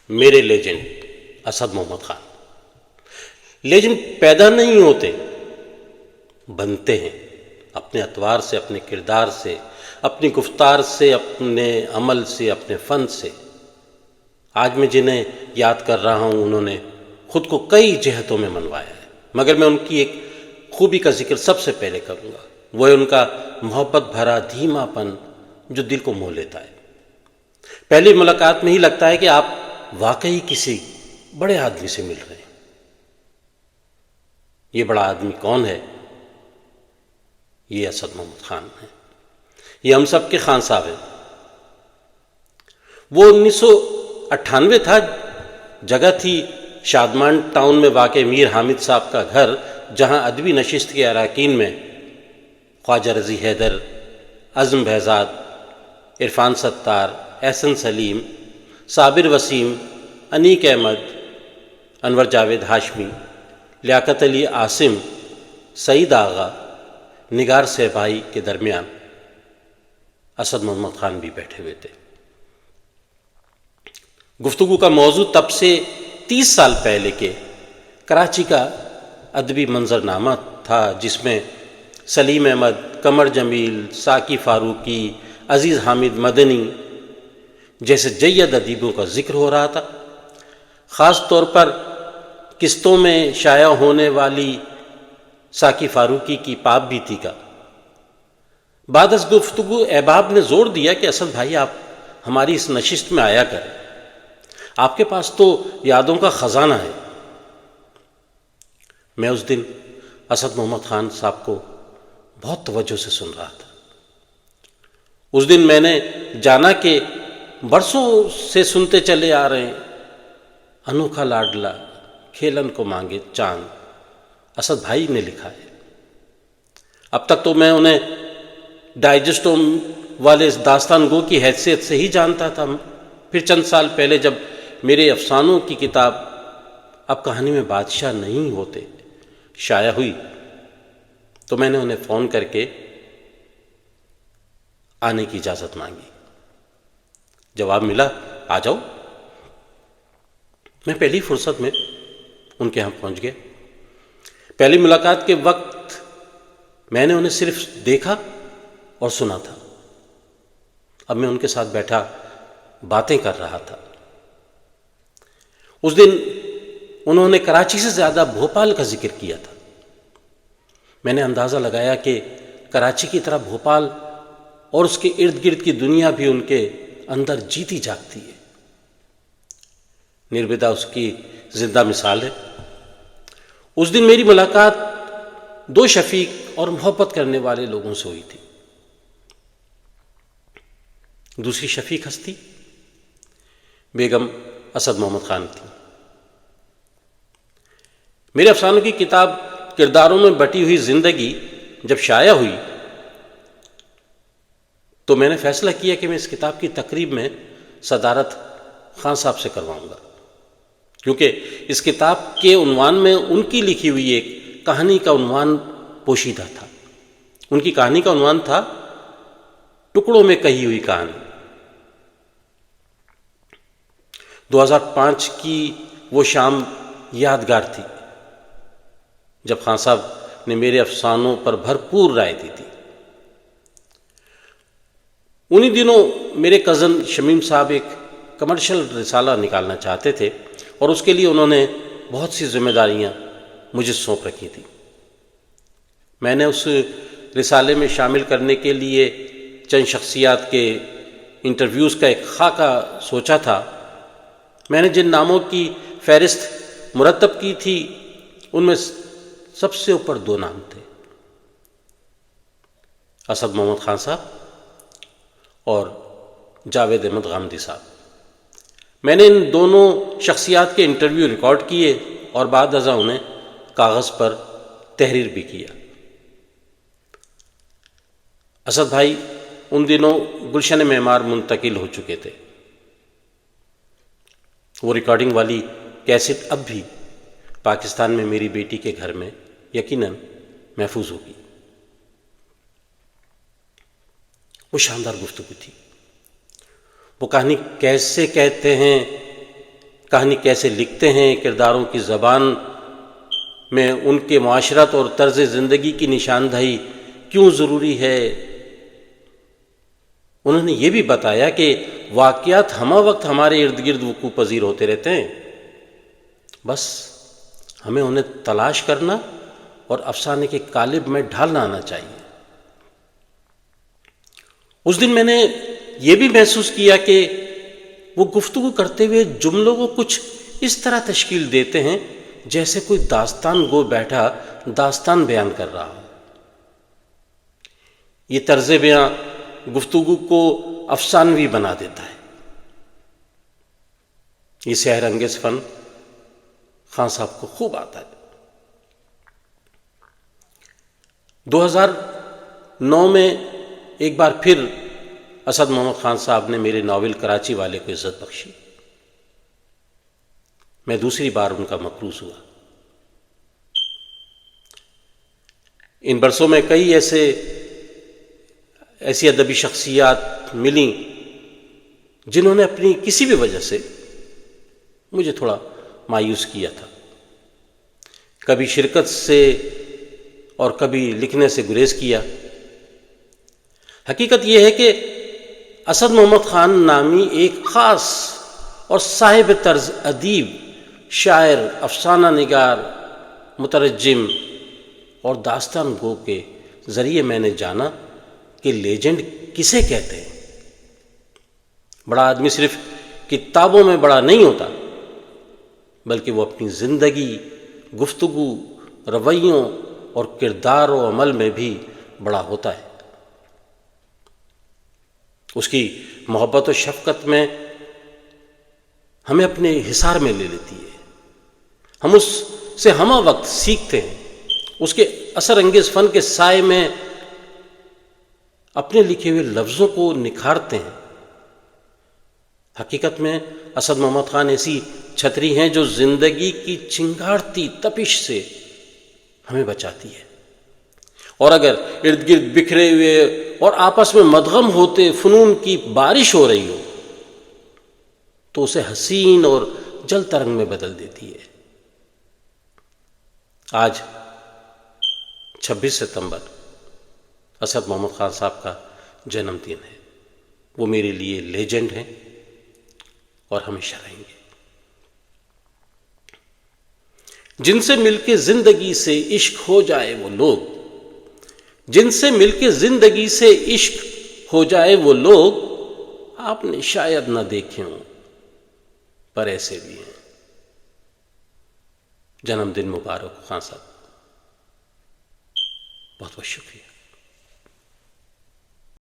میرے legend Asad Muhammad Khan. Legend پیدا نہیں ہوتے، بنتے ہیں، اپنے اطوار سے، اپنے کردار سے، اپنی گفتار سے، اپنے عمل سے، اپنے فن سے۔ آج میں جنہیں یاد کر رہا ہوں انہوں نے خود کو کئی جہتوں میں منوایا ہے، مگر میں ان کی ایک خوبی کا ذکر سب سے پہلے کروں گا، وہ ہے ان کا محبت بھرا دھیما پن جو دل کو مو لیتا ہے۔ پہلی ملاقات میں ہی لگتا ہے کہ آپ واقعی کسی بڑے آدمی سے مل رہے ہیں۔ یہ بڑا آدمی کون ہے؟ یہ اسد محمد خان ہے، یہ ہم سب کے خان صاحب ہیں۔ وہ 1998 تھا، جگہ تھی شادمان ٹاؤن میں واقع میر حامد صاحب کا گھر، جہاں ادبی نشست کے اراکین میں خواجہ رضی حیدر، عزم بہزاد، عرفان ستار، احسن سلیم، صابر وسیم، انیک احمد، انور جاوید ہاشمی، لیاقت علی عاصم، سعید آغا، نگار صہبائی کے درمیان اسد محمد خان بھی بیٹھے ہوئے تھے۔ گفتگو کا موضوع تب سے 30 سال پہلے کے کراچی کا ادبی منظرنامہ تھا، جس میں سلیم احمد، قمر جمیل، ساقی فاروقی، عزیز حامد مدنی جیسے جید ادیبوں کا ذکر ہو رہا تھا۔ خاص طور پر قسطوں میں شائع ہونے والی ساقی فاروقی کی پاپ بیتی کا۔ بعد از گفتگو احباب نے زور دیا کہ اسد بھائی آپ ہماری اس نشست میں آیا کریں، آپ کے پاس تو یادوں کا خزانہ ہے۔ میں اس دن اسد محمد خان صاحب کو بہت توجہ سے سن رہا تھا۔ اس دن میں نے جانا کہ برسوں سے سنتے چلے آ رہے ہیں، انوکھا لاڈلا کھیلن کو مانگے چاند، اسد بھائی نے لکھا ہے۔ اب تک تو میں انہیں ڈائجسٹوں والے داستان گو کی حیثیت سے ہی جانتا تھا، پھر چند سال پہلے جب میرے افسانوں کی کتاب اب کہانی میں بادشاہ نہیں ہوتے شائع ہوئی تو میں نے انہیں فون کر کے آنے کی اجازت مانگی۔ جواب ملا، آ جاؤ۔ میں پہلی فرصت میں ان کے ہاں پہنچ گیا۔ پہلی ملاقات کے وقت میں نے انہیں صرف دیکھا اور سنا تھا، اب میں ان کے ساتھ بیٹھا باتیں کر رہا تھا۔ اس دن انہوں نے کراچی سے زیادہ بھوپال کا ذکر کیا تھا۔ میں نے اندازہ لگایا کہ کراچی کی طرح بھوپال اور اس کے ارد گرد کی دنیا بھی ان کے اندر جیتی جاگتی ہے۔ نربدا اس کی زندہ مثال ہے۔ اس دن میری ملاقات دو شفیق اور محبت کرنے والے لوگوں سے ہوئی تھی۔ دوسری شفیق ہستی بیگم اسد محمد خان تھی۔ میرے افسانوں کی کتاب کرداروں میں بٹی ہوئی زندگی جب شائع ہوئی تو میں نے فیصلہ کیا کہ میں اس کتاب کی تقریب میں صدارت خان صاحب سے کرواؤں گا، کیونکہ اس کتاب کے عنوان میں ان کی لکھی ہوئی ایک کہانی کا عنوان پوشیدہ تھا۔ ان کی کہانی کا عنوان تھا ٹکڑوں میں کہی ہوئی کہانی۔ 2005 کی وہ شام یادگار تھی جب خان صاحب نے میرے افسانوں پر بھرپور رائے دی تھی۔ انہی دنوں میرے کزن شمیم صاحب ایک کمرشل رسالہ نکالنا چاہتے تھے اور اس کے لیے انہوں نے بہت سی ذمہ داریاں مجھے سونپ رکھی تھی۔ میں نے اس رسالے میں شامل کرنے کے لیے چند شخصیات کے انٹرویوز کا ایک خاکہ سوچا تھا۔ میں نے جن ناموں کی فہرست مرتب کی تھی ان میں سب سے اوپر دو نام تھے، اسد محمد خان صاحب اور جاوید احمد غامدی صاحب۔ میں نے ان دونوں شخصیات کے انٹرویو ریکارڈ کیے اور بعد ازاں انہیں کاغذ پر تحریر بھی کیا۔ اسد بھائی ان دنوں گلشن معمار منتقل ہو چکے تھے۔ وہ ریکارڈنگ والی کیسٹ اب بھی پاکستان میں میری بیٹی کے گھر میں یقیناً محفوظ ہوگی۔ وہ شاندار گفتگو تھی۔ وہ کہانی کیسے کہتے ہیں کہانی کیسے لکھتے ہیں، کرداروں کی زبان میں ان کے معاشرت اور طرز زندگی کی نشاندہی کیوں ضروری ہے۔ انہوں نے یہ بھی بتایا کہ واقعات ہمہ وقت ہمارے ارد گرد وقوع پذیر ہوتے رہتے ہیں، بس ہمیں انہیں تلاش کرنا اور افسانے کے قالب میں ڈھالنا آنا چاہیے۔ اس دن میں نے یہ بھی محسوس کیا کہ وہ گفتگو کرتے ہوئے جملوں کو کچھ اس طرح تشکیل دیتے ہیں جیسے کوئی داستان گو بیٹھا داستان بیان کر رہا ہو۔ یہ طرز بیاں گفتگو کو افسانوی بنا دیتا ہے۔ یہ سحر انگیز فن خان صاحب کو خوب آتا ہے۔ 2009 میں ایک بار پھر اسد محمد خان صاحب نے میرے ناول کراچی والے کو عزت بخشی۔ میں دوسری بار ان کا مقروض ہوا۔ ان برسوں میں کئی ایسی ادبی شخصیات ملیں جنہوں نے اپنی کسی بھی وجہ سے مجھے تھوڑا مایوس کیا تھا، کبھی شرکت سے اور کبھی لکھنے سے گریز کیا۔ حقیقت یہ ہے کہ اسد محمد خان نامی ایک خاص اور صاحب طرز ادیب، شاعر، افسانہ نگار، مترجم اور داستان گو کے ذریعے میں نے جانا کہ لیجنڈ کسے کہتے ہیں۔ بڑا آدمی صرف کتابوں میں بڑا نہیں ہوتا، بلکہ وہ اپنی زندگی، گفتگو، رویوں اور کردار و عمل میں بھی بڑا ہوتا ہے۔ اس کی محبت و شفقت میں ہمیں اپنے حصار میں لے لیتی ہے۔ ہم اس سے ہمہ وقت سیکھتے ہیں، اس کے اثر انگیز فن کے سائے میں اپنے لکھے ہوئے لفظوں کو نکھارتے ہیں۔ حقیقت میں اسد محمد خان ایسی چھتری ہیں جو زندگی کی چنگاڑتی تپش سے ہمیں بچاتی ہے، اور اگر ارد گرد بکھرے ہوئے اور آپس میں مدغم ہوتے فنون کی بارش ہو رہی ہو تو اسے حسین اور جل ترنگ میں بدل دیتی ہے۔ آج 26 ستمبر اسد محمد خان صاحب کا جنم دن ہے۔ وہ میرے لیے لیجنڈ ہیں اور ہمیشہ رہیں گے۔ جن سے مل کے زندگی سے عشق ہو جائے وہ لوگ، جن سے مل کے زندگی سے عشق ہو جائے وہ لوگ، آپ نے شاید نہ دیکھے ہوں پر ایسے بھی ہیں۔ جنم دن مبارک خان صاحب، بہت بہت شکریہ۔